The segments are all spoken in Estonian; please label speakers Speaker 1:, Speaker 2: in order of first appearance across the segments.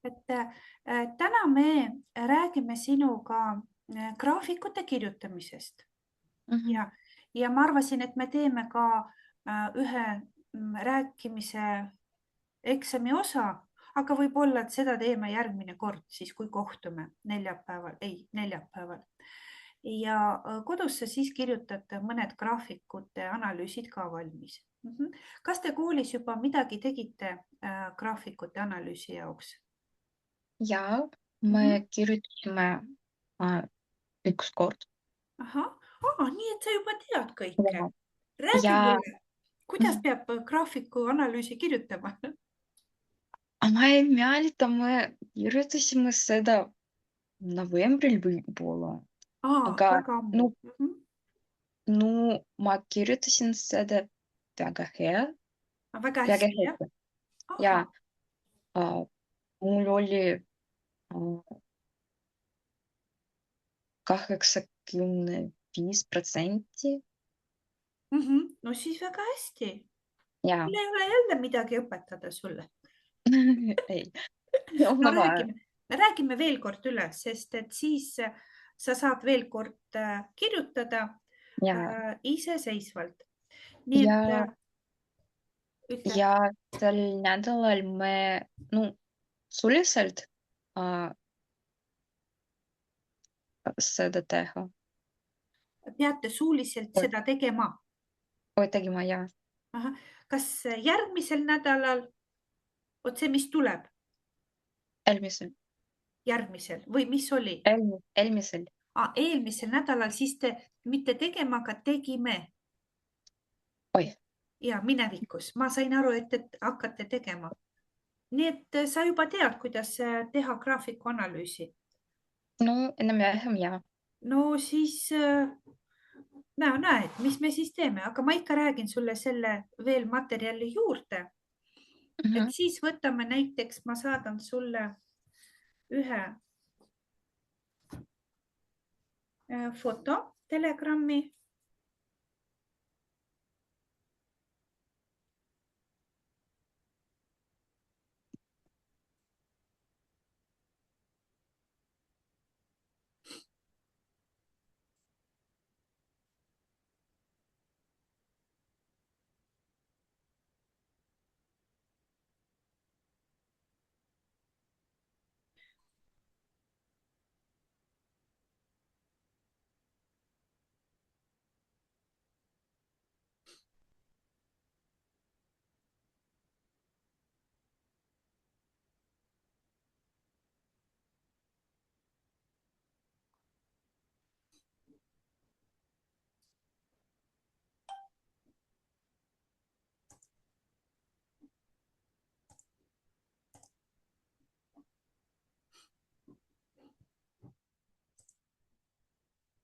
Speaker 1: et täna me räägime sinuga graafikute kirjutamisest
Speaker 2: Mhm.
Speaker 1: ja ma arvasin, et me teeme ka ühe rääkimise eksami osa, aga võib-olla, et seda teeme järgmine kord, siis kui kohtume neljapäeval. Ja kodus sa siis kirjutad mõned graafikute analüüsid ka valmis. Kas te koolis juba midagi tegite graafikute analüüsi jaoks?
Speaker 2: Ja
Speaker 1: Mhm.
Speaker 2: me kirjutasime üks kord.
Speaker 1: Ahah, nii et sa juba tead kõike.
Speaker 2: Ja,
Speaker 1: Räägi
Speaker 2: ja
Speaker 1: mulle, kuidas peab graafiku analüüsi kirjutama?
Speaker 2: ma ei mäleta, me kirjutasime seda novembril võib-olla, aga
Speaker 1: Väga ammu.
Speaker 2: no ma kirjutasin seda väga hea,
Speaker 1: Väga
Speaker 2: väga
Speaker 1: hästi, jah?
Speaker 2: hästi. Ja
Speaker 1: Ahah.
Speaker 2: äh, mul oli 85%.
Speaker 1: No siis väga hästi.
Speaker 2: Ja,
Speaker 1: Mul ei ole jälle midagi õpetada sulle.
Speaker 2: ei,
Speaker 1: No
Speaker 2: omavahel.
Speaker 1: räägime veel kord üle, sest et siis sa saad veel kord kirjutada
Speaker 2: Ja,
Speaker 1: iseseisvalt. Nii et
Speaker 2: ja,
Speaker 1: ütle,
Speaker 2: ja sel nädalal me, no suliselt äh, seda teha.
Speaker 1: peate suuliselt seda tegema.
Speaker 2: Oi, tegime ja
Speaker 1: Kas järgmisel nädalal, vot see, mis tuleb
Speaker 2: eelmisel,
Speaker 1: järgmisel või mis oli?
Speaker 2: eelmisel.
Speaker 1: Eelmisel nädalal siis te mitte tegema, aga tegime.
Speaker 2: Oi,
Speaker 1: Ja minevikus. Ma sain aru, et te hakkate tegema. Nii et sa juba tead, kuidas teha graafikuanalüüsi.
Speaker 2: no enam-vähem ja.
Speaker 1: No siis näed, mis me siis teeme, aga ma ikka räägin sulle selle veel materjali juurde. Et
Speaker 2: Mhm.
Speaker 1: siis võtame näiteks, ma saadan sulle ühe foto Telegrammi.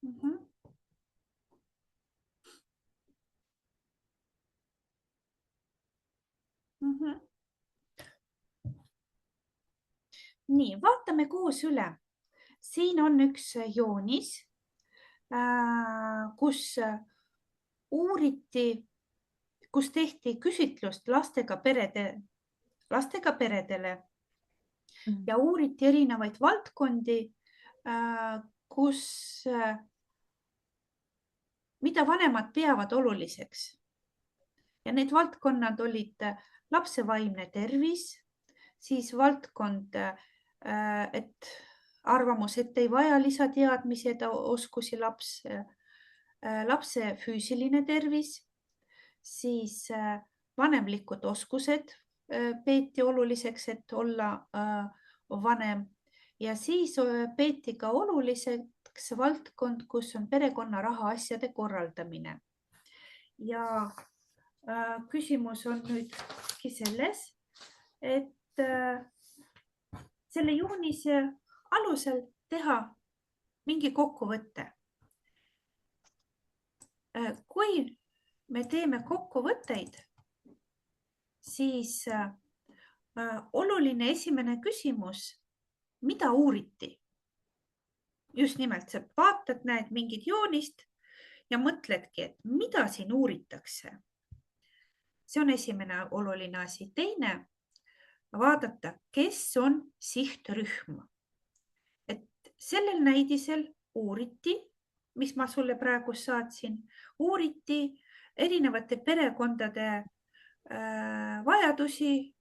Speaker 1: Mhm. Mhm. Nii, vaatame koos üle. Siin on üks joonis, kus uuriti, kus tehti küsitlust lastega peredele
Speaker 2: Mhm.
Speaker 1: ja uuriti erinevaid valdkondi, kus, mida vanemad peavad oluliseks. Ja need valdkonnad olid lapse vaimne tervis, siis valdkond, et arvamus, et ei vaja lisateadmisi ja oskusi lapse füüsiline tervis, siis vanemlikud oskused peeti oluliseks, et olla vanem ja siis peeti ka oluliseks valdkond, kus on perekonna rahaasjade korraldamine. Ja küsimus on nüüdki selles, et selle joonise alusel teha mingi kokkuvõte. Kui me teeme kokkuvõtteid, siis oluline esimene küsimus, mida uuriti? Just nimelt, sa vaatad, näed mingit joonist ja mõtledki, et mida siin uuritakse. See on esimene oluline asi. Teine, vaadata, kes on sihtrühm. Et sellel näidisel uuriti, mis ma sulle praegu saatsin, uuriti erinevate perekondade vajadusi,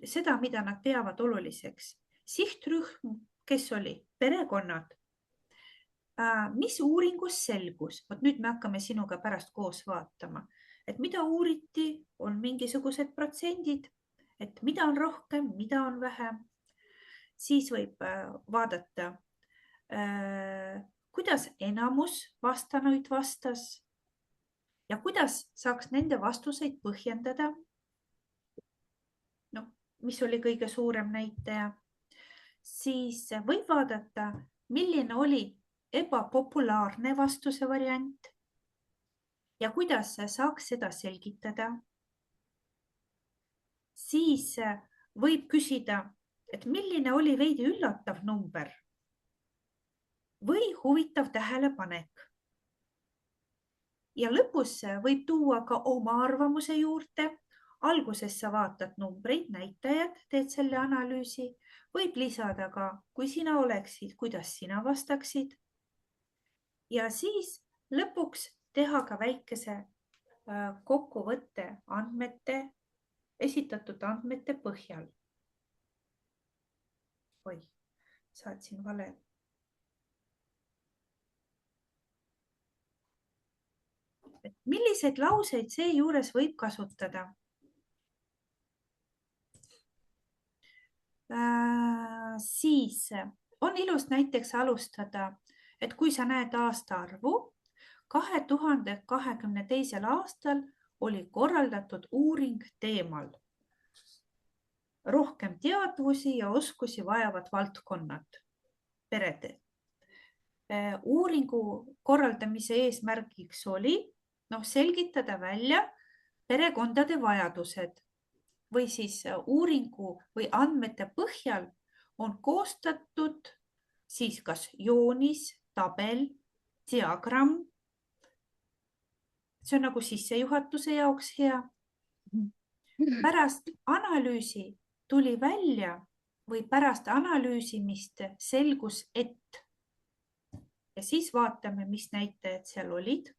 Speaker 1: seda, mida nad peavad oluliseks. Sihtrühm, kes oli perekonnad. Mis uuringus selgus? Vot nüüd me hakkame sinuga pärast koos vaatama, et mida uuriti, on mingisugused protsendid, et mida on rohkem, mida on vähem. Siis võib vaadata, kuidas enamus vastanuid vastas ja kuidas saaks nende vastuseid põhjendada. No, mis oli kõige suurem näitaja. Siis võib vaadata, milline oli ebapopulaarne vastuse variant ja kuidas saaks seda selgitada. Siis võib küsida, et milline oli veidi üllatav number või huvitav tähelepanek. Ja lõpus võib tuua ka oma arvamuse juurde. Alguses sa vaatad numbreid, näitajad, teed selle analüüsi. Võib lisada ka, kui sina oleksid, kuidas sina vastaksid. Ja siis lõpuks teha ka väikese kokkuvõtte esitatud andmete põhjal. Oi, saatsin vale. Milliseid lauseid seejuures võib kasutada? Siis on ilus näiteks alustada, et kui sa näed aastaarvu, 2022. aastal oli korraldatud uuring teemal rohkem teadvusi ja oskusi vajavad valdkonnad perede. Uuringu korraldamise eesmärgiks oli selgitada välja perekondade vajadused või siis uuringu või andmete põhjal on koostatud siis kas joonis, tabel, diagramm. See on nagu sissejuhatuse jaoks hea. Pärast analüüsi tuli välja või pärast analüüsimist selgus, et ja siis vaatame, mis näitajad seal olid.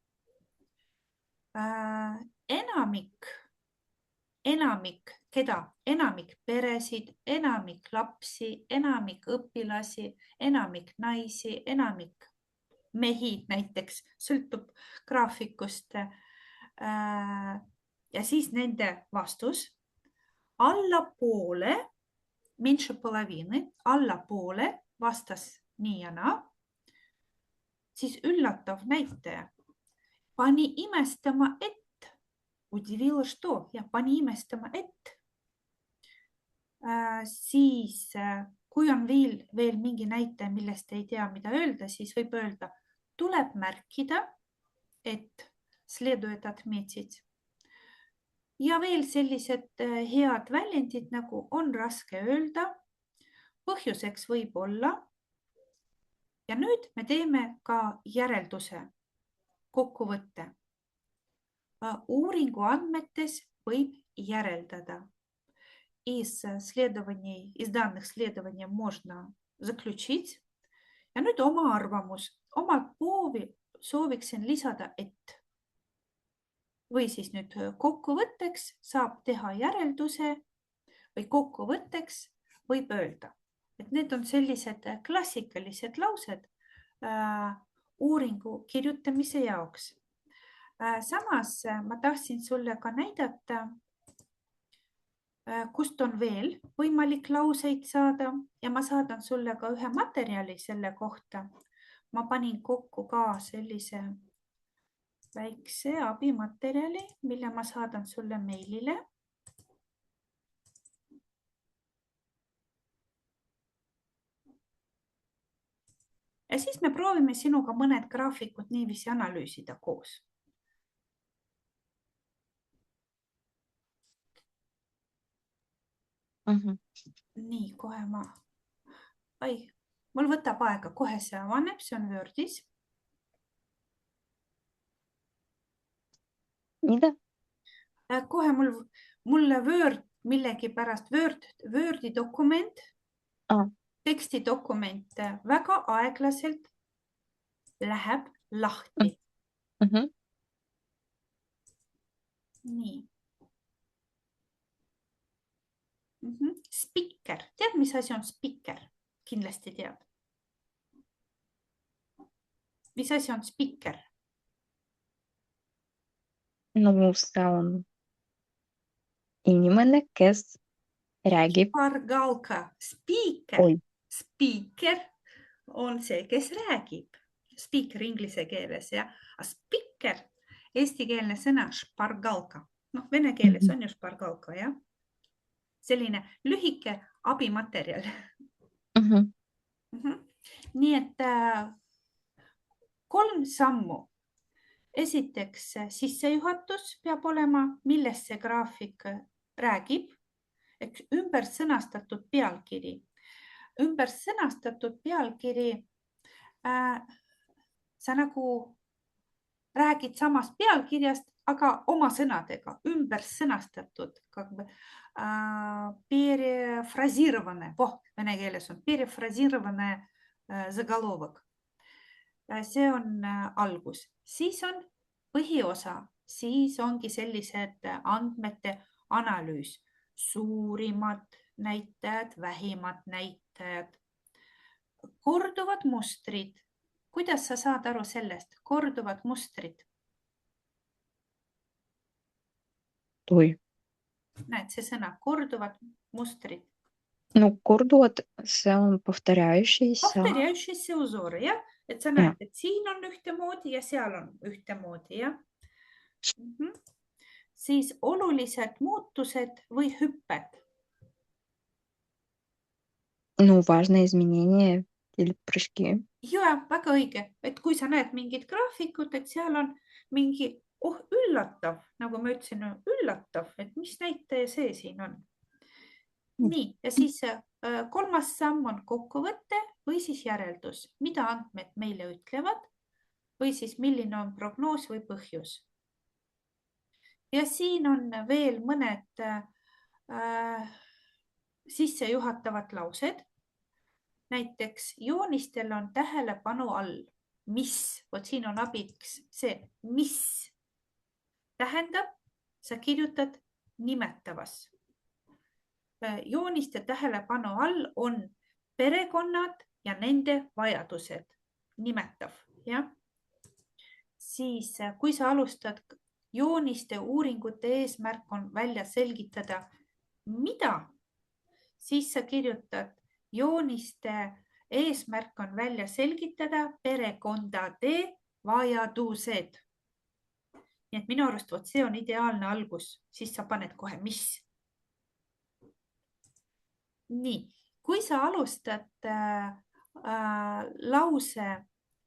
Speaker 1: Enamik peresid, enamik lapsi, enamik õpilasi, enamik naisi, enamik mehi näiteks, sõltub graafikust. Ja siis nende vastus allapoole, menše polovini, allapoole vastas nii ja naa. Siis üllatav näitaja. Pani imestama, et. Udivilo, što? Ja pani imestama, et. Siis, kui on veel mingi näitaja, millest ei tea, mida öelda, siis võib öelda, tuleb märkida, et sleduet atmetid. Ja veel sellised head väljendid, nagu on raske öelda, põhjuseks võib olla. Ja nüüd me teeme ka järelduse, kokkuvõtte. Uuringu andmetes võib järeldada. Из данных следований можно заключить. Ja nüüd oma arvamus. Omalt sooviksin lisada, et. Või siis nüüd kokkuvõtteks saab teha järelduse või kokkuvõtteks võib öelda. Et need on sellised klassikalised laused uuringu kirjutamise jaoks. Samas ma tahtsin sulle ka näidata, kust on veel võimalik lauseid saada ja ma saadan sulle ka ühe materjali selle kohta. Ma panin kokku ka sellise väikse abimaterjali, mille ma saadan sulle meilile. Ja siis me proovime sinuga mõned graafikud niiviisi analüüsida koos. Nii, kohe mul võtab aega, kohe see avaneb, see on Wordis.
Speaker 2: Mida?
Speaker 1: Kohe mulle Word millegipärast Wordi dokument, tekstidokument väga aeglaselt läheb lahti. Nii. Spikker. Tead, mis asi on spikker? Kindlasti tead. Mis asi on spikker?
Speaker 2: No see on inimene, kes räägib.
Speaker 1: Špargalka. Spiiker. Spiiker on see, kes räägib. Spiiker inglise keeles, ja. A spikker, eestikeelne sõna špargalka. No, vene keeles on ju špargalka, ja. Selline lühike abimaterjal. Nii et 3 sammu. Esiteks sissejuhatus peab olema, millest see graafik räägib. Ümber sõnastatud pealkiri. Ümber sõnastatud pealkiri, sa nagu räägid samast pealkirjast, aga oma sõnadega, ümber sõnastatud, перефразировane, vene keeles on перефразировane заголовок. See on algus. Siis on põhiosa, siis ongi sellised andmete analüüs, suurimad näitajad, vähimad näitajad, korduvad mustrid. Kuidas sa saad aru sellest? Korduvad mustrid. Näed, see sõna, korduvad mustrid.
Speaker 2: No korduvad, see on повторяющиеся.
Speaker 1: Повторяющиеся узоры, jah? Et sa näed, et siin on ühtemoodi ja seal on ühtemoodi, jah? Siis olulised muutused või hüpped.
Speaker 2: No важные изменения или прыжки.
Speaker 1: Ja, väga õige. Et kui sa näed mingit graafikut, et seal on mingi, üllatav, nagu ma ütlesin, üllatav, et mis näitaja see siin on. Nii, ja siis 3. samm on kokkuvõte või siis järeldus, mida andmed meile ütlevad või siis milline on prognoos või põhjus. Ja siin on veel mõned sissejuhatavad laused. Näiteks joonistel on tähelepanu all, mis, vot siin on abiks see, mis tähendab, sa kirjutad nimetavas. Jooniste tähelepanu all on perekonnad ja nende vajadused, nimetav, jah. Siis, kui sa alustad jooniste uuringute eesmärk on välja selgitada, mida, siis sa kirjutad jooniste eesmärk on välja selgitada perekondade vajadused. Nii et minu arust see on ideaalne algus, siis sa paned kohe mis. Nii, kui sa alustad lause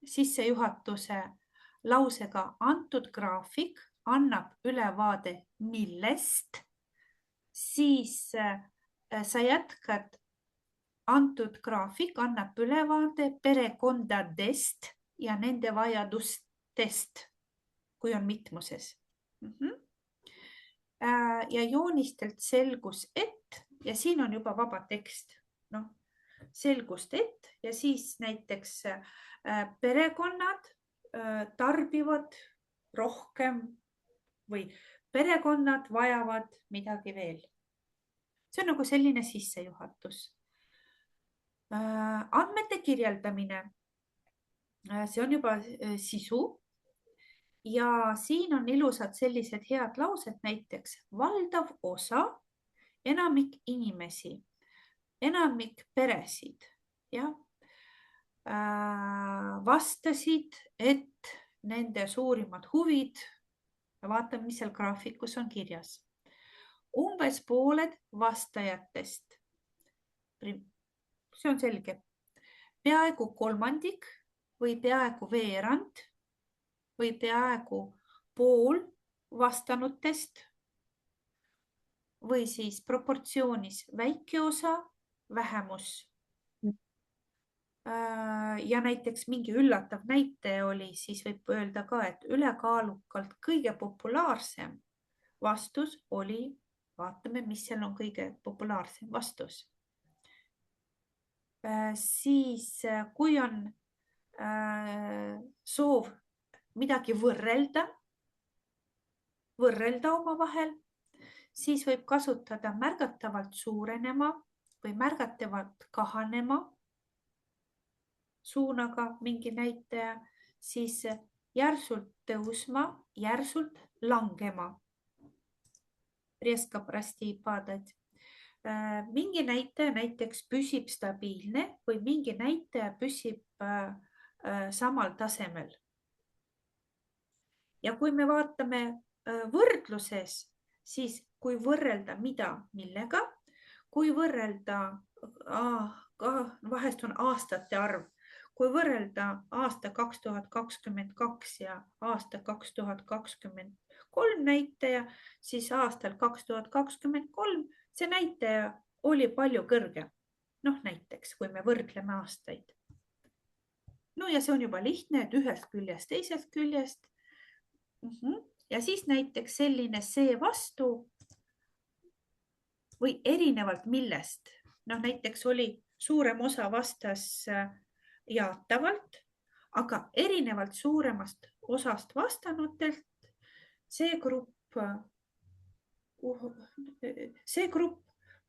Speaker 1: sissejuhatuse lausega antud graafik annab ülevaade millest, siis sa jätkad antud graafik annab ülevaade perekondadest ja nende vajadustest, kui on mitmuses. Ja joonistelt selgus, et ja siin on juba vaba tekst, selgust, et ja siis näiteks perekonnad tarbivad rohkem või perekonnad vajavad midagi veel. See on nagu selline sissejuhatus. Andmete kirjeldamine, see on juba sisu ja siin on ilusad sellised head laused, näiteks valdav osa, enamik inimesi, enamik peresid, ja vastasid, et nende suurimad huvid, vaatame, mis seal graafikus on kirjas. Umbes pooled vastajatest, see on selge, peaaegu kolmandik või peaaegu veerand või peaaegu pool vastanutest või siis proportsioonis väike osa, vähemus. Ja näiteks mingi üllatav näite oli, siis võib öelda ka, et ülekaalukalt kõige populaarsem vastus oli vaatame, mis seal on kõige populaarsem vastus. Siis, kui on soov midagi võrrelda omavahel, siis võib kasutada märgatavalt suurenema või märgatavalt kahanema suunaga mingi näitaja, siis järsult tõusma, järsult langema. Резко прости падать. Mingi näitaja näiteks püsib stabiilne või mingi näitaja püsib samal tasemel. Ja kui me vaatame võrdluses, siis kui võrrelda mida millega, kui võrrelda, vahest on aastate arv, kui võrrelda aasta 2022 ja aasta 2023 näitaja, siis aastal 2023 see näitaja oli palju kõrgem. Noh, näiteks, kui me võrdleme aastaid. No ja see on juba lihtne, et ühest küljest, teisest küljest. Ja siis näiteks selline see vastu või erinevalt millest. No näiteks oli suurem osa vastas jaatavalt, aga erinevalt suuremast osast vastanutelt see grupp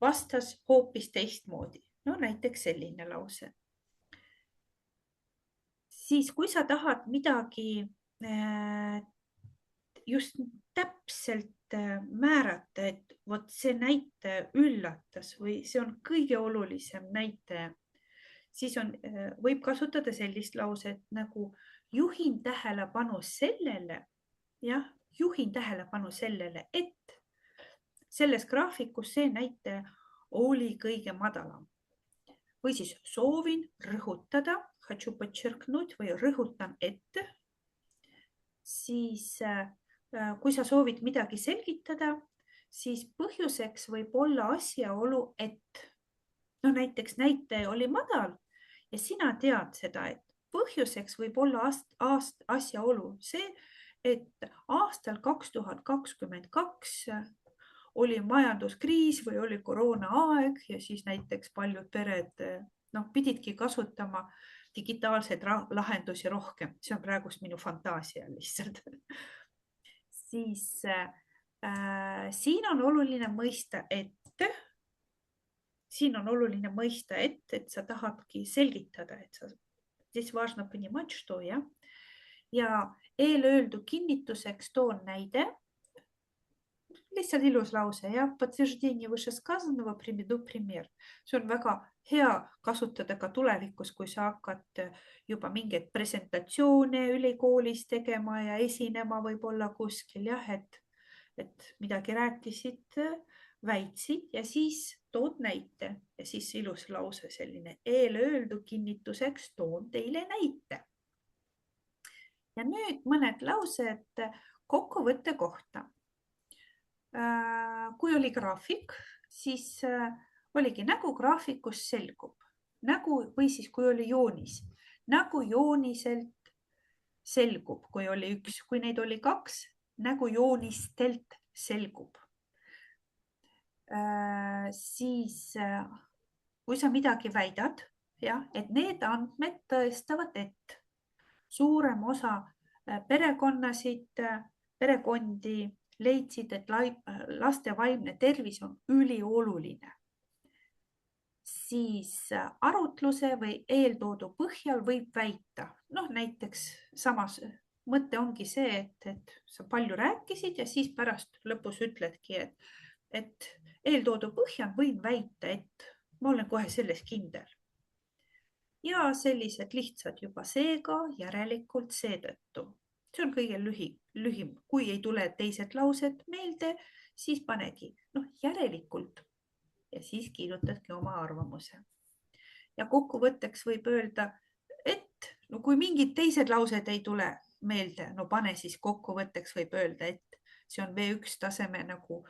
Speaker 1: vastas hoopis teistmoodi. No näiteks selline lause. Siis kui sa tahad midagi just täpselt määrata, et vot see näitaja üllatas või see on kõige olulisem näitaja, siis võib kasutada sellist lauset nagu juhin tähelepanu sellele, et selles graafikus see näitaja oli kõige madalam. Või siis soovin rõhutada, хочу подчеркнуть või rõhutan, et siis kui sa soovid midagi selgitada, siis põhjuseks võib olla asjaolu, et näiteks näitaja oli madal ja sina tead seda, et põhjuseks võib olla asjaolu see, et aastal 2022 oli majanduskriis või oli koroonaaeg ja siis näiteks paljud pered pididki kasutama digitaalseid lahendusi rohkem. See on praegust minu fantaasia lihtsalt. Siis siin on oluline mõista, et sa tahadki selgitada, et здесь важно понимать, что ja eelöeldu kinnituseks toon näide. Lihtsalt ilus lause ja подтверждение вышесказанного приведу пример. See on väga hea kasutada ka tulevikus, kui sa hakkad juba mingeid presentatsioone ülikoolis tegema ja esinema võib-olla kuskil, et midagi rääkisid, väitsid ja siis tood näite ja siis ilus lause selline eelöeldu kinnituseks toon teile näite. Ja nüüd mõned laused kokkuvõtte kohta. Kui oli graafik, siis oligi nägu graafikus selgub. Või siis kui oli joonis. Nägu jooniselt selgub, kui oli üks. Kui neid oli kaks, nägu joonistelt selgub. Siis kui sa midagi väidad, et need andmed tõestavad, et suurem osa perekondi leidsid, et laste vaimne tervis on ülioluline. Siis arutluse või eeltoodu põhjal võib väita. Näiteks samas mõte ongi see, et sa palju rääkisid ja siis pärast lõpus ütledki, et eeltoodu põhjal võin väita, et ma olen kohe selles kindel. Ja sellised lihtsad juba seega, järelikult seetõttu. See on kõige lühim. Kui ei tule teised laused meelde, siis panegi järelikult ja siis kirjutadki oma arvamuse. Ja kokkuvõtteks võib öelda, et kui mingid teised laused ei tule meelde, pane siis kokkuvõtteks võib öelda, et see on B1 taseme nagu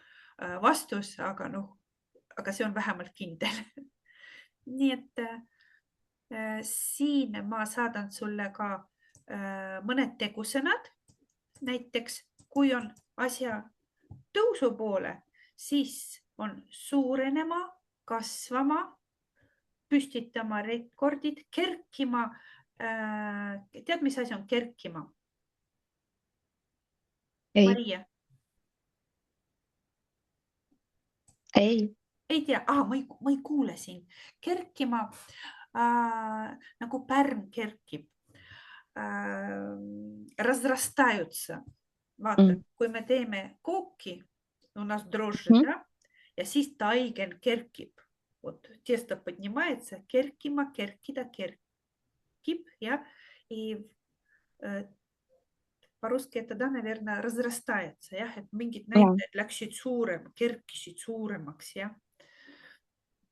Speaker 1: vastus, aga see on vähemalt kindel. Nii et siin ma saadan sulle ka mõned tegusõnad. Näiteks, kui on asja tõusu poole, siis on suurenema, kasvama, püstitama rekordid, kerkima. Tead, mis asi on kerkima?
Speaker 2: Ei,
Speaker 1: Maria,
Speaker 2: ei.
Speaker 1: ei tea, ma ei kuule siin. Kerkima nagu pärm kerkib. Разрастаются. Vaata, kui me teeme kooki, у нас дрожжи, да? Ja siis taigen kerkib. Вот, тесто поднимается, kerkima, kerkida, kerkib, ja. И по-русски это, да, наверное, разрастается, jah, et mingid näitajad läksid kerkisid suuremaks, jah.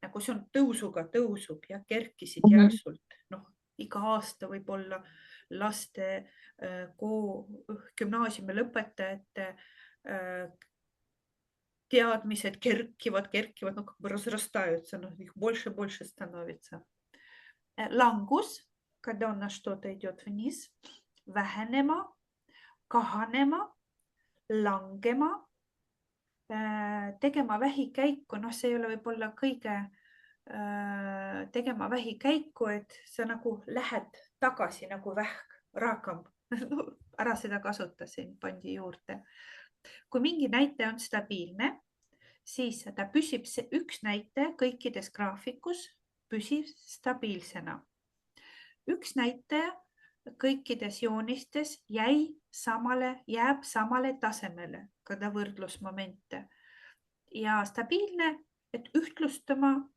Speaker 1: Nagu see on tõusuga tõusub ja kerkisid järsult. Noh, iga aasta võib-olla laste gümnaasiumi lõpetajate teadmised kerkivad, noh, разрастаются, noh, больше становится. Langus, когда у нас что-то идет вниз, vähenema, kahanema, langema, tegema vähikäiku, noh, see ei ole võib-olla kõige tegema vähikäiku, et sa nagu lähed tagasi nagu vähk, raakam. Ära seda kasutasin, pandi juurde. Kui mingi näitaja on stabiilne, siis ta püsib üks näitaja kõikides graafikus püsib stabiilsena. Üks näitaja kõikides joonistes jääb samale tasemele, kada võrdlusmomente. Ja stabiilne, et ühtlustama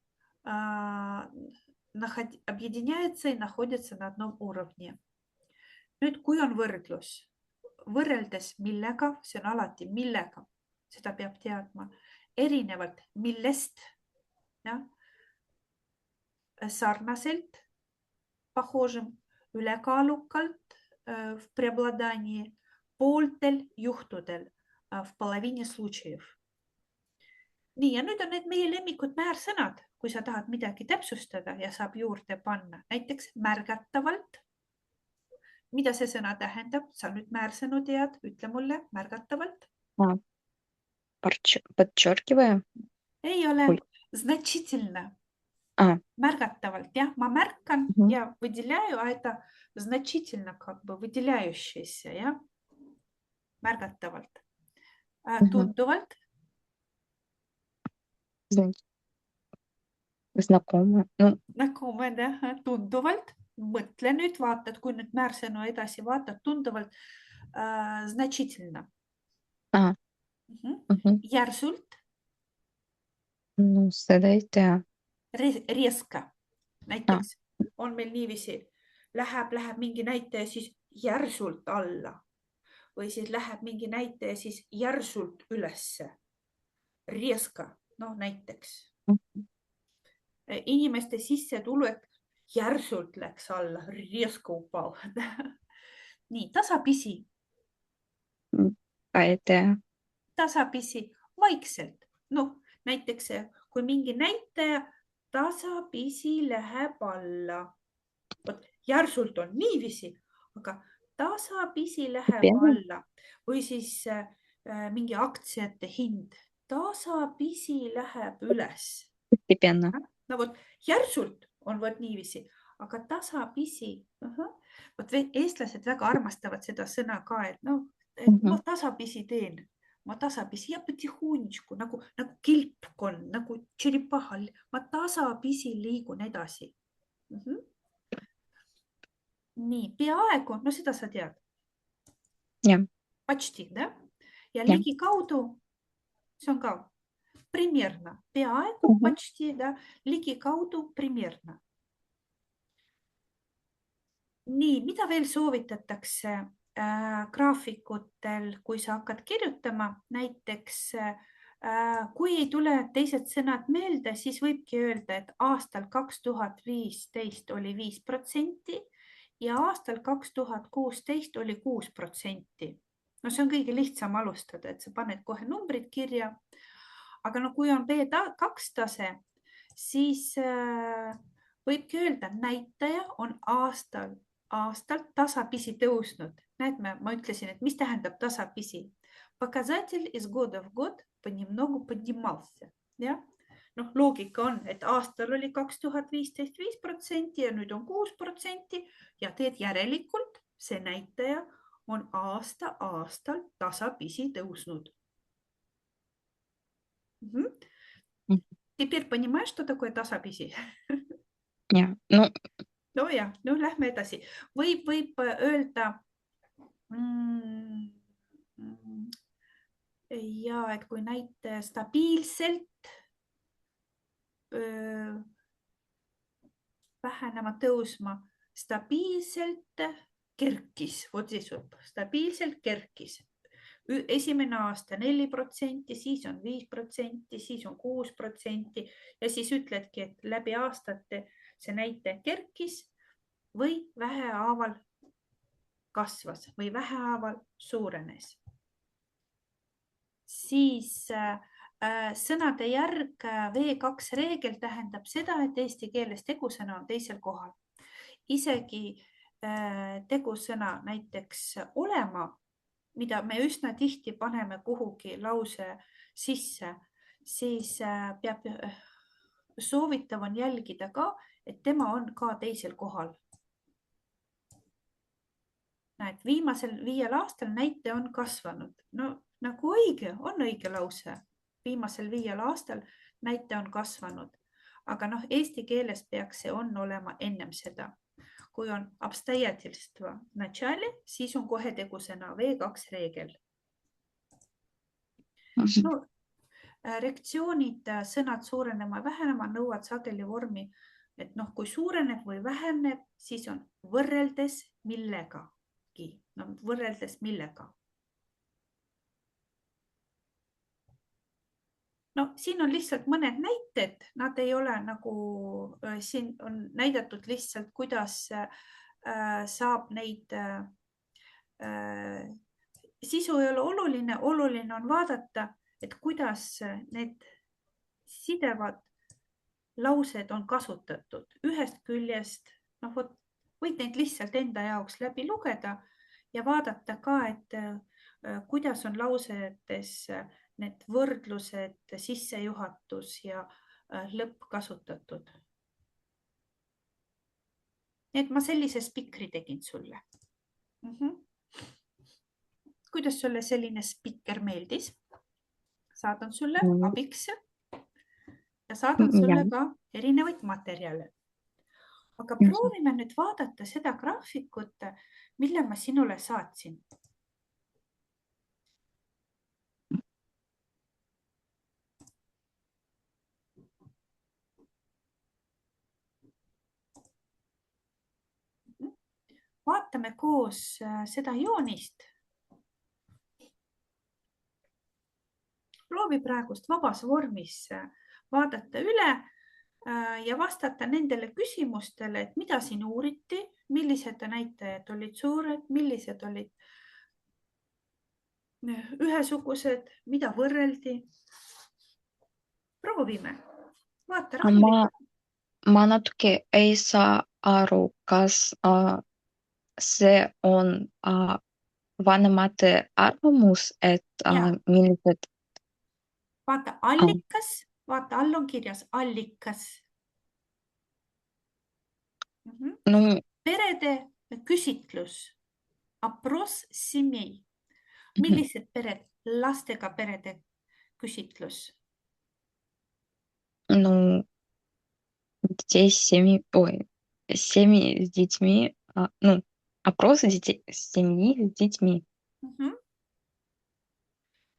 Speaker 1: объединяется и находится на одном уровне. Nüüd, kui on võrdlus, võrreldes millega, see on alati millega, seda peab teadma, erinevalt millest, ja, sarnaselt, похожим, ülekaalukalt в преобладании, pooltel juhtudel, в половине случаев. Nii, ja nüüd on need meie lemmikud määrsõnad, kui sa tahad midagi täpsustada ja saab juurde panna. Näiteks märgatavalt. Mida see sõna tähendab? Sa nüüd määrsõnu tead, ütle mulle märgatavalt.
Speaker 2: Подчеркиваю?
Speaker 1: Ei ole. Значительно. Мärgatavalt, jah, ma märkan ja выделяю, а это значительно, как бы выделяющееся, jah. Märgatavalt. Tunduvalt.
Speaker 2: Знакомы.
Speaker 1: Знакомы, да. Tunduvalt. Mõtle nüüd, vaatad, kui nüüd määrsõnu edasi vaatad, tunduvalt значительно. Järsult.
Speaker 2: Seda ei tea.
Speaker 1: Резко. Näiteks on meil niiviisi, läheb mingi näitaja siis järsult alla või siis läheb mingi näitaja siis järsult ülesse. Резко, noh näiteks. Inimeste sissetulek järsult läks alla, резко упал. Nii, tasapisi.
Speaker 2: Ei tea. Tasapisi,
Speaker 1: vaikselt. Noh, näiteks kui mingi näitaja tasapisi läheb alla. Järsult on niiviisi, aga tasapisi läheb alla. Või siis mingi aktsiate hind. Tasapisi läheb üles. No vot, järsult on võt niiviisi, aga tasapisi. Eestlased väga armastavad seda sõna ka, et ma tasapisi teen. Ma tasapisi ja потихонечку, nagu kilpkon, nagu tšeripahal. Ma tasapisi liigun edasi. Nii, peaaegu, no seda sa tead. Почти, да? Ja ligi kaudu, see on ka примерно. Peaaegu, почти, да? Ligi kaudu, примерно. Nii, mida veel soovitatakse graafikutel, kui sa hakkad kirjutama, näiteks kui ei tule teised sõnad meelde, siis võibki öelda, et aastal 2015 oli 5% ja aastal 2016 oli 6%. No see on kõige lihtsam alustada, et sa paned kohe numbrid kirja. Aga kui on B2 tase, siis võibki öelda, näitaja on aastalt tasapisi tõusnud. Näed, ma ütlesin, et mis tähendab tasapisi. Показатель из года в год понемногу поднимался. Ja? Noh, loogika on, et aastal oli 2015 5% ja nüüd on 6% ja teed järelikult see näitaja on aasta-aastalt tasapisi tõusnud. Teперь понимаешь, что такое tasapisi?
Speaker 2: Ja, no
Speaker 1: No ja, no lähme edasi. Võib öelda ja et kui näitaja stabiilselt vähenema tõusma, stabiilselt kerkis, vot siis stabiilselt kerkis. Esimene aasta 4%, siis on 5%, siis on 6% ja siis ütledki, et läbi aastate see näitaja kerkis või vähehaaval kasvas või vähehaaval suurenes. Siis sõnade järg V2 reegel tähendab seda, et eesti keeles tegusõna on teisel kohal. Isegi tegusõna näiteks olema, mida me üsna tihti paneme kuhugi lause sisse, siis peab soovitav on jälgida ka, et tema on ka teisel kohal. Näed, viimasel 5 aastal näite on kasvanud. No nagu õige, on õige lause. Viimasel 5 aastal näite on kasvanud. Aga noh, eesti keeles peaks see on olema ennem seda. Kui on обстоятельства в начале, siis on kohe tegusõna V2 reegel. No, reaktsioonid, sõnad suurenema ja vähenema nõuavad sageli vormi, et noh, kui suureneb või väheneb, siis on võrreldes millegagi. No, võrreldes millega. No, siin on lihtsalt mõned näited, nad ei ole nagu, siin on näidatud lihtsalt, kuidas saab neid, sisu ei ole oluline, oluline on vaadata, et kuidas need sidevad laused on kasutatud ühest küljest, noh, võid neid lihtsalt enda jaoks läbi lugeda ja vaadata ka, et kuidas on lausetes need võrdlused, sissejuhatus ja lõpp kasutatud. Nii et ma sellise spikri tegin sulle. Kuidas sulle selline spikker meeldis? Saadan sulle abiks ja saadan sulle ka erinevaid materjale. Aga proovime nüüd vaadata seda graafikut, mille ma sinule saatsin. Vaatame koos seda joonist. Proovi praegust vabas vormis vaadata üle ja vastata nendele küsimustele, et mida siin uuriti, millised näitajad olid suured, millised olid ühesugused, mida võrreldi. Proovime. Vaata rahulikult.
Speaker 2: Ma natuke ei saa aru, kas see on vanemate arvamus, et millised...
Speaker 1: Vaata allikas, vaata all on kirjas allikas. Perede küsitlus, apros семей. Millised pered, lastega perede küsitlus?
Speaker 2: Ну, детей с семьи, семьи с детьми, опрос семьи с детьми.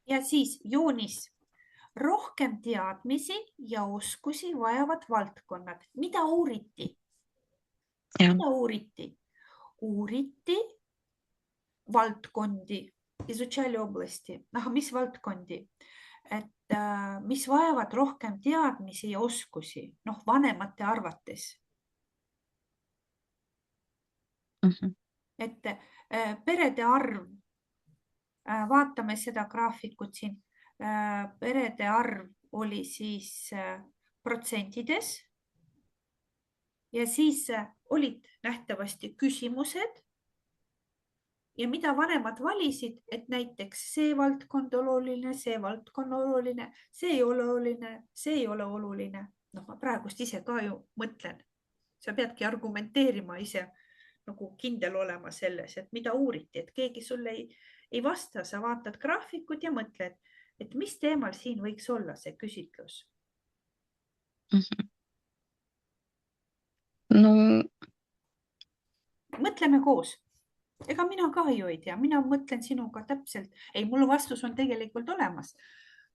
Speaker 1: Ja siis joonis rohkem teadmisi ja oskusi vajavad valdkonnad. Mida uuriti? Mida uuriti? Uuriti valdkondi, изучали области. Aga mis valdkondi? Et mis vajavad rohkem teadmisi ja oskusi, noh, vanemate arvates. Et perede arv, vaatame seda graafikut siin, perede arv oli siis protsentides ja siis olid nähtavasti küsimused ja mida vanemad valisid, et näiteks see valdkond oluline, see valdkond oluline, see ei ole oluline, see ei ole oluline. Noh, ma praegust ise ka ju mõtlen. Sa peadki argumenteerima ise, nagu kindel olema selles, et mida uuriti, et keegi sulle ei vasta, sa vaatad graafikut ja mõtled, et mis teemal siin võiks olla see küsitlus.
Speaker 2: No
Speaker 1: Mõtleme koos. Ega mina ka ju ei tea, mina mõtlen sinuga täpselt. Ei, mul vastus on tegelikult olemas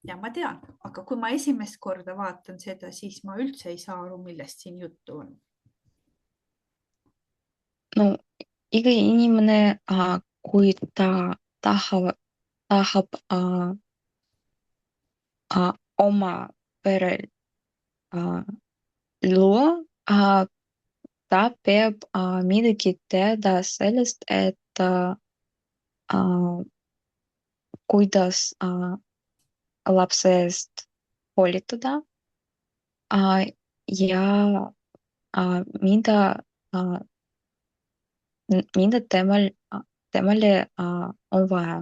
Speaker 1: ja ma tean, aga kui ma esimest korda vaatan seda, siis ma üldse ei saa aru, millest siin juttu on.
Speaker 2: no iga inimene, kui ta tahab oma perel luua, ta peab midagi teada sellest, et kuidas lapse eest hoolitada ja mida, mida temale on vaja.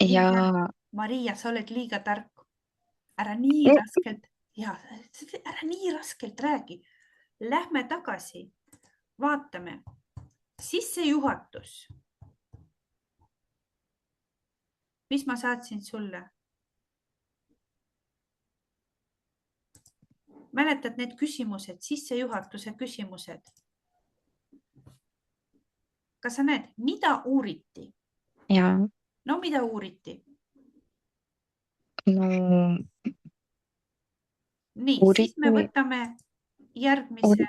Speaker 2: Ja
Speaker 1: Maria, sa oled liiga tark. Ära nii raskelt ja ära nii raskelt räägi. Lähme tagasi. Vaatame. Sissejuhatus. Mis ma saatsin sulle? Mäletad need küsimused, sissejuhatuse küsimused? Kas sa näed, mida uuriti?
Speaker 2: ja
Speaker 1: No mida uuriti?
Speaker 2: no
Speaker 1: Nii, siis me võtame järgmise.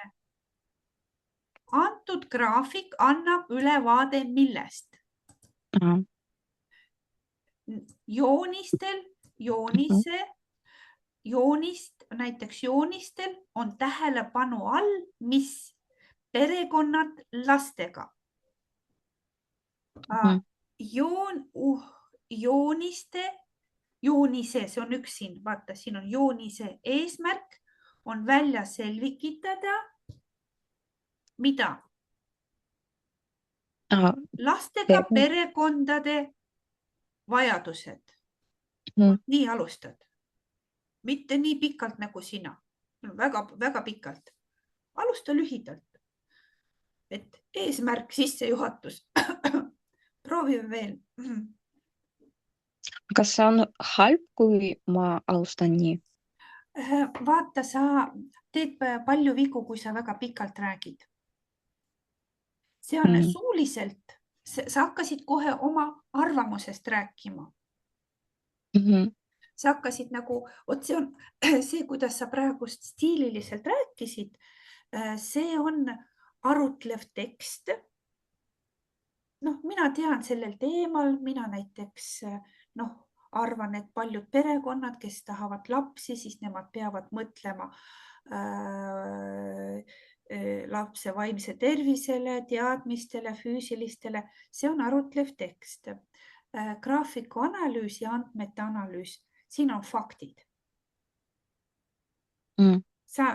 Speaker 1: Antud graafik annab ülevaade millest? Näiteks joonistel on tähelepanu all, mis perekonnad lastega. Joonise, see on üks siin, vaata, siin on joonise eesmärk, on välja selgitada, mida? Lastega perekondade vajadused. Nii alustad. Mitte nii pikalt nagu sina. Väga pikalt. Alusta lühidalt. Et eesmärk, sissejuhatus. Proovime veel.
Speaker 2: Kas see on halb, kui ma alustan nii?
Speaker 1: Vaata, sa teed palju vigu, kui sa väga pikalt räägid. See on suuliselt. Sa hakkasid kohe oma arvamusest rääkima. Sa hakkasid nagu, see on see, kuidas sa praegust stiililiselt rääkisid. See on arutlev tekst. Noh, mina tean sellel teemal, mina näiteks arvan, et paljud perekonnad, kes tahavad lapsi, siis nemad peavad mõtlema lapse vaimse tervisele, teadmistele, füüsilistele. See on arutlev tekst. Graafiku analüüs ja andmete analüüs. Siin on faktid. Sa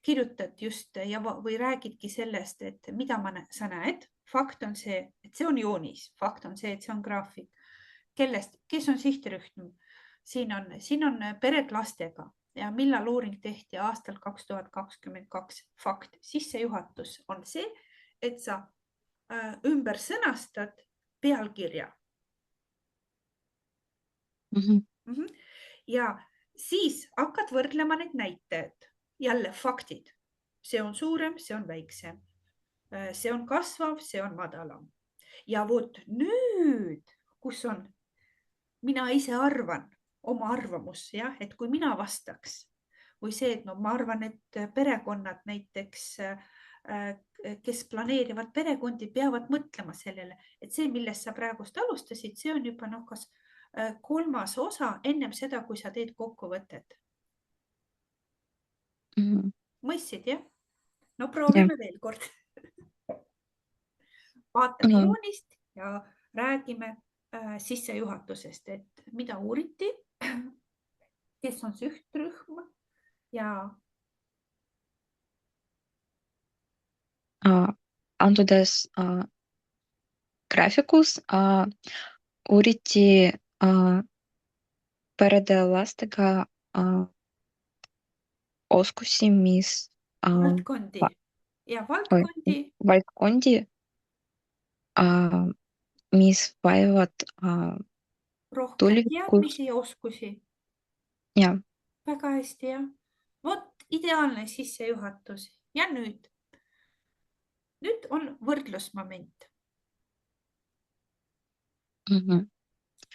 Speaker 1: kirjutad just või räägidki sellest, et mida sa näed. Fakt on see, et see on joonis. Fakt on see, et see on graafik. Kes on sihtrühm? Siin on pered lastega ja millal uuring tehti aastal 2022. Fakt. Sissejuhatus on see, et sa ümber sõnastad pealkirja. Ja siis hakkad võrdlema need näitajad. Jälle faktid. See on suurem, see on väiksem. See on kasvav, see on madalam. Ja vot nüüd, kus on, mina ise arvan oma arvamus, et kui mina vastaks või see, et ma arvan, et perekonnad näiteks, kes planeerivad perekondi, peavad mõtlema sellele, et see, millest sa praegust alustasid, see on juba kas kolmas osa ennem seda, kui sa teed kokkuvõtet. Mõistsid, jah? No proovime veel kord. Vaatame joonist ja räägime sissejuhatusest, et mida uuriti, kes on sihtrühm ja
Speaker 2: antudes graafikus uuriti perede lastega oskusi, mis
Speaker 1: Valdkondi ja
Speaker 2: oi,
Speaker 1: valdkondi
Speaker 2: valdkondi, mis vajavad
Speaker 1: rohkem
Speaker 2: tulevikus
Speaker 1: teadmisi ja oskusi.
Speaker 2: ja
Speaker 1: Väga hästi, jah. Vot ideaalne sissejuhatus. Ja nüüd on võrdlusmoment.
Speaker 2: mhm,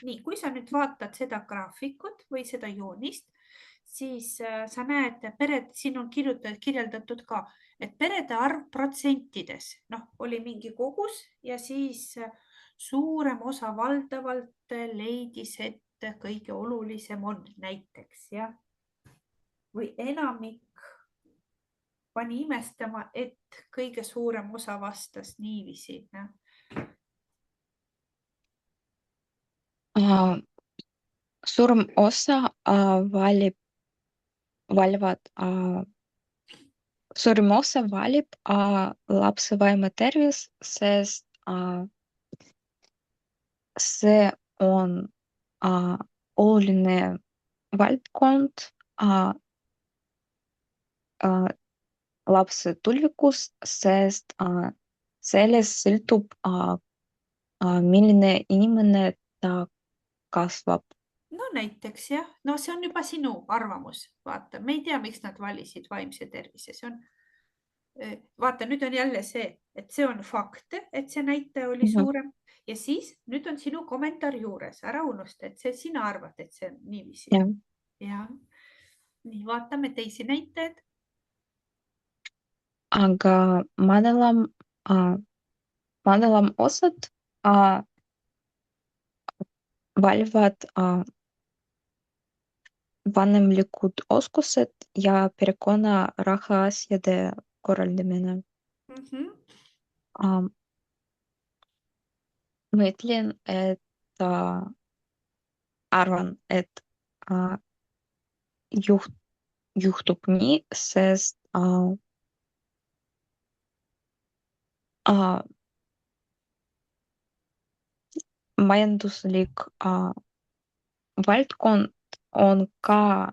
Speaker 1: Nii, kui sa nüüd vaatad seda graafikut või seda joonist, siis sa näed pered, siin on kirjeldatud ka, et perede arv protsentides, noh, oli mingi kogus ja siis suurem osa valdavalt leidis, et kõige olulisem on näiteks, jah, või enamik pani imestama, et kõige suurem osa vastas niiviisi, jah.
Speaker 2: suurem osa valivad suurim osa valib lapse vaimne tervis, sest see on oluline valdkond lapse tulevikust, sest sellest sõltub, milline inimene ta kasvab.
Speaker 1: No näiteks jah, no see on juba sinu arvamus, vaata, me ei tea, miks nad valisid vaimse tervise, see on, vaata, nüüd on jälle see, et see on fakt, et see näitaja oli suurem ja siis nüüd on sinu kommentaar juures, ära unusta, et see sina arvad, et see on niiviisi.
Speaker 2: jah,
Speaker 1: ja nii vaatame teisi näitajaid.
Speaker 2: aga madalam osad valivad vanemlikud oskused ja perekonna rahaasjade korraldamine. Mõtlen, et arvan, et juhtub nii, sest majanduslik valdkond on ka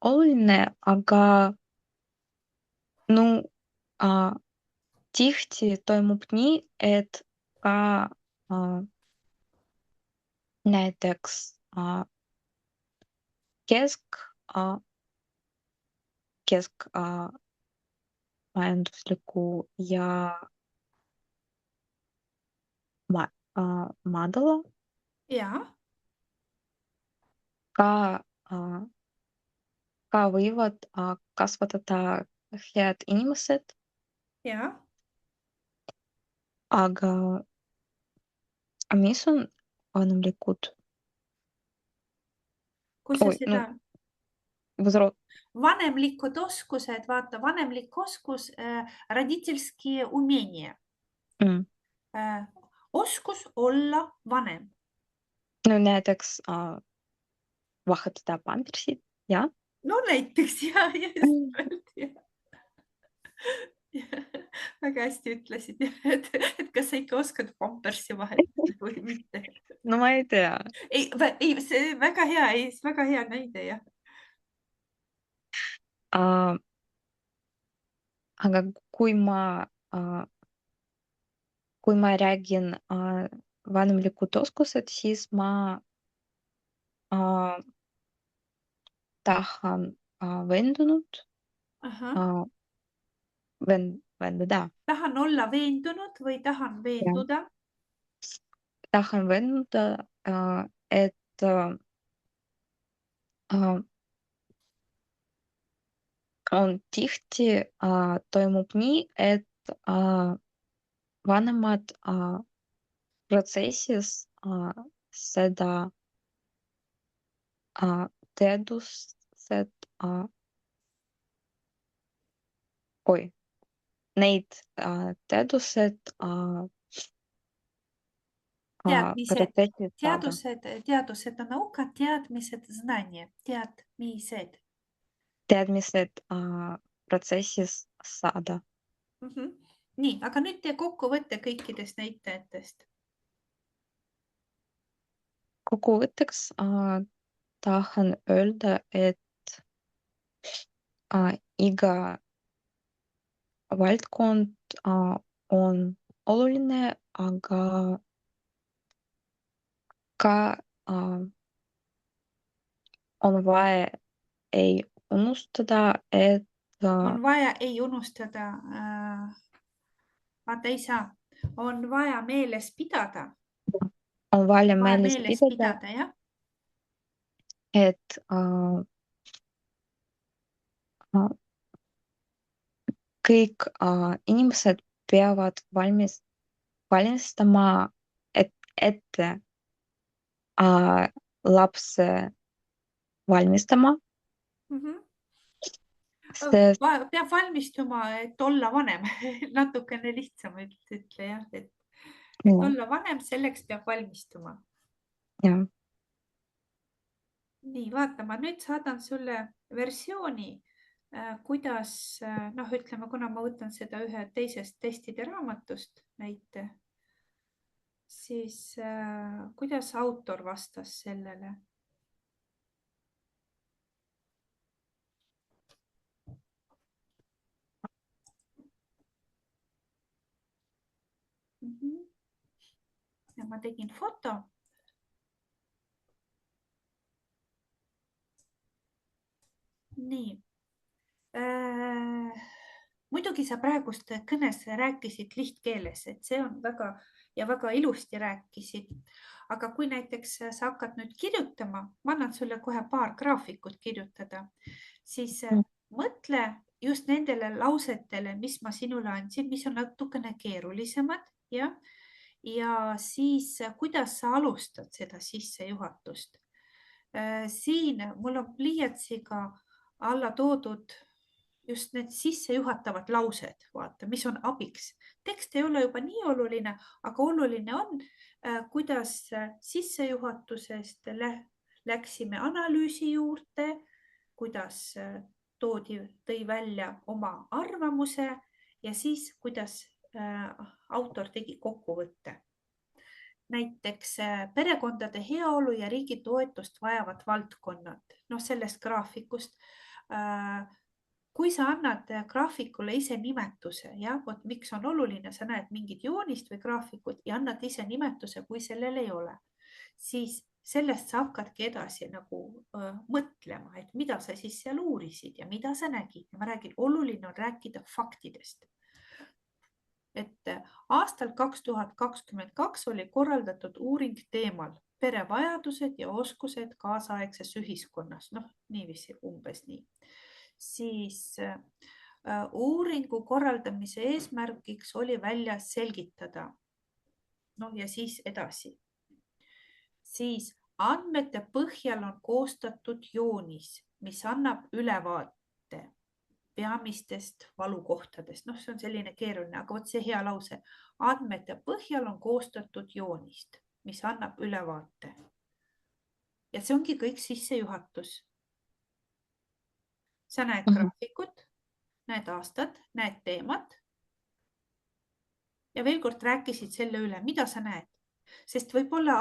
Speaker 2: oluline, aga no tihti toimub nii, et ka näiteks majandusliku ja madala
Speaker 1: ja,
Speaker 2: ka võivad kasvatada head inimesed,
Speaker 1: ja,
Speaker 2: aga mis on vanemlikud?
Speaker 1: kui sa
Speaker 2: Oi, no
Speaker 1: seda vanemlikud oskused, vaata, vanemlik oskus, родительские умения, oskus olla vanem.
Speaker 2: no näiteks vahetada pampersid, jah.
Speaker 1: No näiteks ja, just nimelt. Väga hästi ütlesid, et kas sa ikka oskad pampersi vahetada või mitte.
Speaker 2: No ma ei tea.
Speaker 1: ei, see väga hea näide, jah.
Speaker 2: Aga kui ma räägin vanemlikud oskused, siis ma tahan veendunud veenduda.
Speaker 1: Tahan olla veendunud või tahan veenduda?
Speaker 2: Tahan veenduda, et on tihti toimub nii, et vanemad protsessis seda teadused, neid teadused protsessid
Speaker 1: Teadused on nauka, teadmised, znание, teadmised
Speaker 2: protsessis saada.
Speaker 1: nii, aga nüüd tee kokkuvõte kõikidest näitajatest.
Speaker 2: Kokkuvõtteks tahan öelda, et iga valdkond on oluline, aga ka on vaja ei unustada, et
Speaker 1: On vaja ei unustada, vaata ei saa, on vaja meeles pidada,
Speaker 2: on vaja
Speaker 1: vaja
Speaker 2: meeles
Speaker 1: meeles
Speaker 2: pidada,
Speaker 1: pidada, jah.
Speaker 2: et kõik inimesed peavad valmistama ette lapse valmistama, sest
Speaker 1: Peab valmistuma, et olla vanem. Natukene lihtsam ütle jah, et olla vanem, selleks peab valmistuma.
Speaker 2: jah.
Speaker 1: Nii, vaata, ma nüüd saadan sulle versiooni, kuidas, ütleme, kuna ma võtan seda ühe teisest testide raamatust näite, siis kuidas autor vastas sellele. Ja ma tegin foto. Nii. Muidugi sa praegust kõnes rääkisid lihtkeeles, et see on väga ilusti rääkisid. Aga kui näiteks sa hakkad nüüd kirjutama, ma annan sulle kohe paar graafikut kirjutada, siis mõtle just nendele lausetele, mis ma sinule andsin, mis on natukene keerulisemad ja siis kuidas sa alustad seda sissejuhatust. Siin mul on pliiatsiga alla toodud just need sissejuhatavad laused, vaata, mis on abiks. Tekst ei ole juba nii oluline, aga oluline on, kuidas sissejuhatusest läksime analüüsi juurde, kuidas tõi välja oma arvamuse ja siis, kuidas autor tegi kokkuvõtte. Näiteks perekondade heaolu ja riigi toetust vajavad valdkonnad, sellest graafikust. Kui sa annad graafikule ise nimetuse, vot miks on oluline, sa näed mingit joonist või graafikut ja annad ise nimetuse, kui sellel ei ole, siis sellest sa hakkadki edasi nagu mõtlema, et mida sa siis seal uurisid ja mida sa nägid. Ma räägin, oluline on rääkida faktidest. Et aastal 2022 oli korraldatud uuring teemal perevajadused ja oskused kaasaegses ühiskonnas. Niiviisi, umbes nii. Siis uuringu korraldamise eesmärgiks oli välja selgitada. Ja siis edasi. Siis andmete põhjal on koostatud joonis, mis annab ülevaate peamistest valukohtadest. See on selline keeruline, aga vot see hea lause. Andmete põhjal on koostatud joonist, mis annab ülevaate. Ja see ongi kõik sissejuhatus. Sa näed graafikut, näed aastat, näed teemat. Ja veel kord rääkisid selle üle, mida sa näed. Sest võib-olla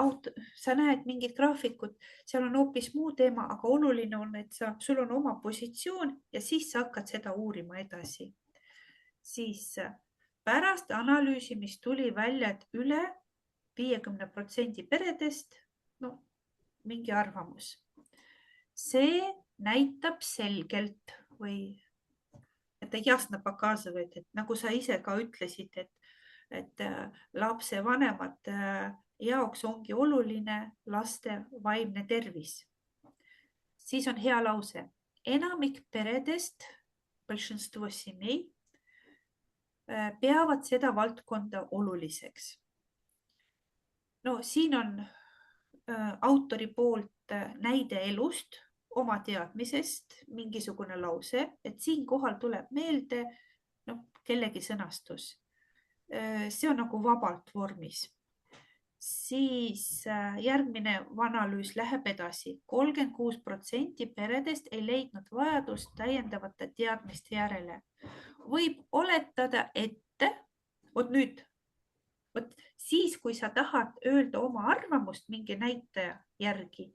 Speaker 1: sa näed mingit graafikut, seal on hoopis muu teema, aga oluline on, et sul on oma positsioon ja siis sa hakkad seda uurima edasi. Siis pärast analüüsimist tuli välja, et üle 50% peredest, mingi arvamus. See näitab selgelt või это ясно показывает, et nagu sa ise ka ütlesid, et lapsevanemate jaoks ongi oluline laste vaimne tervis. Siis on hea lause. Enamik peredest, большинство семей, peavad seda valdkonda oluliseks. Siin on autori poolt näide elust, oma teadmisest, mingisugune lause, et siin kohal tuleb meelde kellegi sõnastus. See on nagu vabalt vormis. Siis järgmine analüüs läheb edasi. 36% peredest ei leidnud vajadust täiendavate teadmiste järele. Võib oletada ette, Vot nüüd, vot siis, kui sa tahad öelda oma arvamust mingi näitaja järgi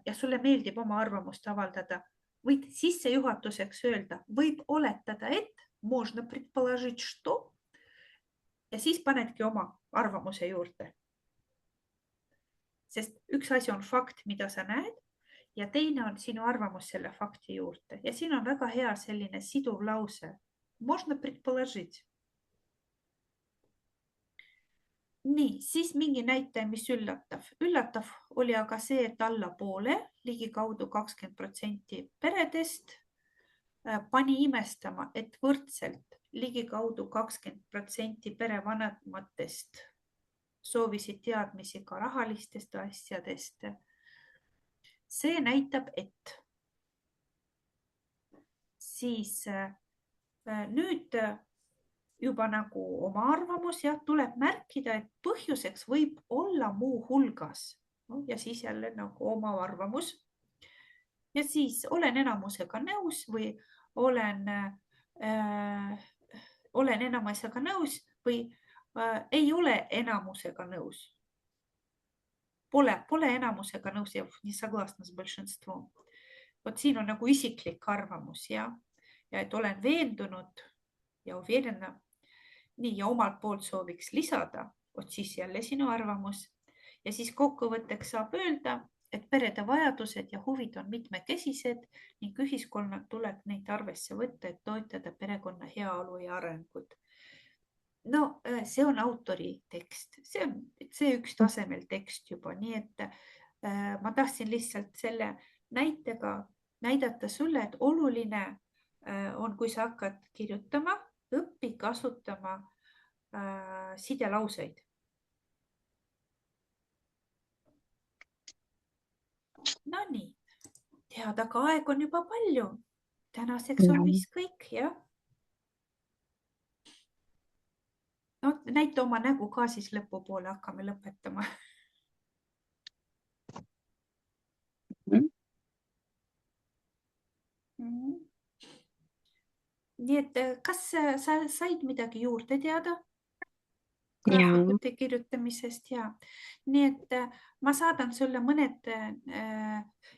Speaker 1: ja sulle meeldib oma arvamust avaldada, võid sissejuhatuseks öelda, võib oletada, et можно предположить, что ja siis panedki oma arvamuse juurde. Sest üks asi on fakt, mida sa näed ja teine on sinu arvamus selle fakti juurde. Ja siin on väga hea selline siduv lause. Можно предположить. Nii, siis mingi näitaja, mis üllatav. Üllatav oli aga see, et alla poole, ligikaudu 20% peredest pani imestama, et võrdselt ligikaudu 20% perevanematest soovisid teadmisi ka rahalistest asjadest. See näitab, et siis nüüd juba nagu oma arvamus ja tuleb märkida, et põhjuseks võib olla muu hulgas ja siis jälle nagu oma arvamus. Ja siis olen enamusega nõus või olen enamusega nõus või ei ole enamusega nõus. Pole enamusega nõus ja не согласна с большинством. Vot siin on nagu isiklik arvamus ja et olen veendunud ja uverena. Nii ja omalt poolt sooviks lisada, vot siis jälle sinu arvamus. Ja siis kokkuvõtteks saab öelda, et perede vajadused ja huvid on mitmekesised ning ühiskonnad tuleb neid arvesse võtta, et toetada perekonna heaolu ja arengut. No see on autori tekst, see on C1 tasemel tekst juba, nii et ma tahtsin lihtsalt selle näitega näidata sulle, et oluline on, kui sa hakkad kirjutama, õpi kasutama sidelauseid. No nii, tead, aga aeg on juba palju. Tänaseks on vist kõik, jah? No, näita oma nägu ka siis lõpupoole, hakkame lõpetama. Nii et kas sa said midagi juurde teada graafikute kirjutamisest? Ja. Nii et ma saadan sulle mõned,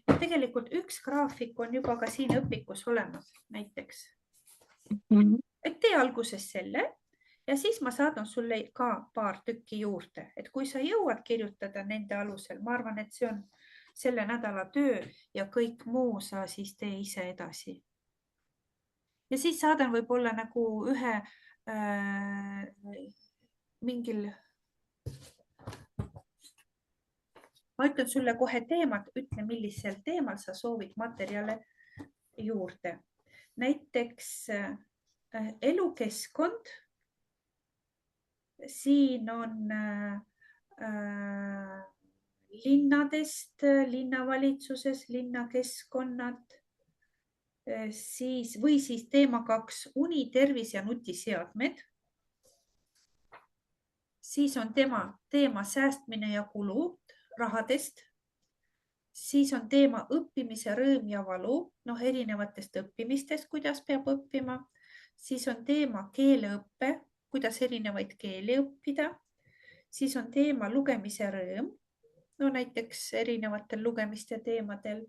Speaker 1: tegelikult üks graafik on juba ka siin õpikus olemas näiteks. Et tee alguses selle ja siis ma saadan sulle ka paar tükki juurde, et kui sa jõuad kirjutada nende alusel, ma arvan, et see on selle nädala töö ja kõik muu sa siis tee ise edasi. Ja siis saadan võib-olla nagu ühe mingil, ma ütlen sulle kohe teemad, ütle, millisel teemal sa soovid materjale juurde. Näiteks elukeskkond. Siin on linnadest, linnavalitsuses, linnakeskkonnad. Või siis teema 2, uni, tervis ja nutiseadmed. Siis on teema säästmine ja kulu rahadest. Siis on teema õppimise rõõm ja valu, erinevatest õppimistest, kuidas peab õppima. Siis on teema keeleõppe, kuidas erinevaid keeli õppida. Siis on teema lugemise rõõm, näiteks erinevatel lugemiste teemadel.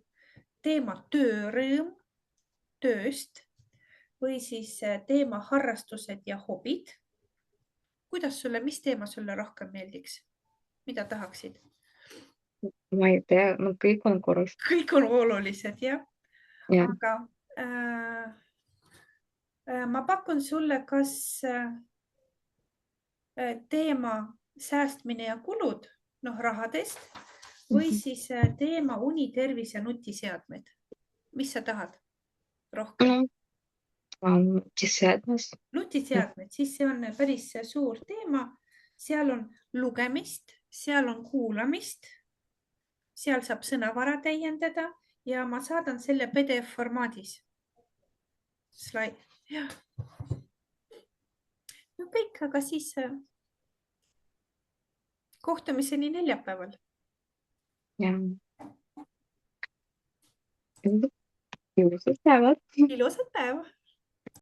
Speaker 1: Teema töörõõm, tööst või siis teema harrastused ja hobid. Kuidas sulle, mis teema sulle rohkem meeldiks? Mida tahaksid?
Speaker 2: Ma ei tea, kõik on korras.
Speaker 1: Kõik on olulised, jah?
Speaker 2: Ja.
Speaker 1: Aga ma pakun sulle, kas teema säästmine ja kulud, rahadest või siis teema uni, tervis ja nutiseadmed. Mis sa tahad? Rohkem? Nutiseadmed, siis see on päris suur teema. Seal on lugemist, seal on kuulamist, seal saab sõnavara täiendada ja ma saadan selle PDF formaadis. Slaid. Ja. No kõik, aga siis kohtumiseni neljapäeval.
Speaker 2: Ja. Ilusat päeva.
Speaker 1: Ilusat päeva.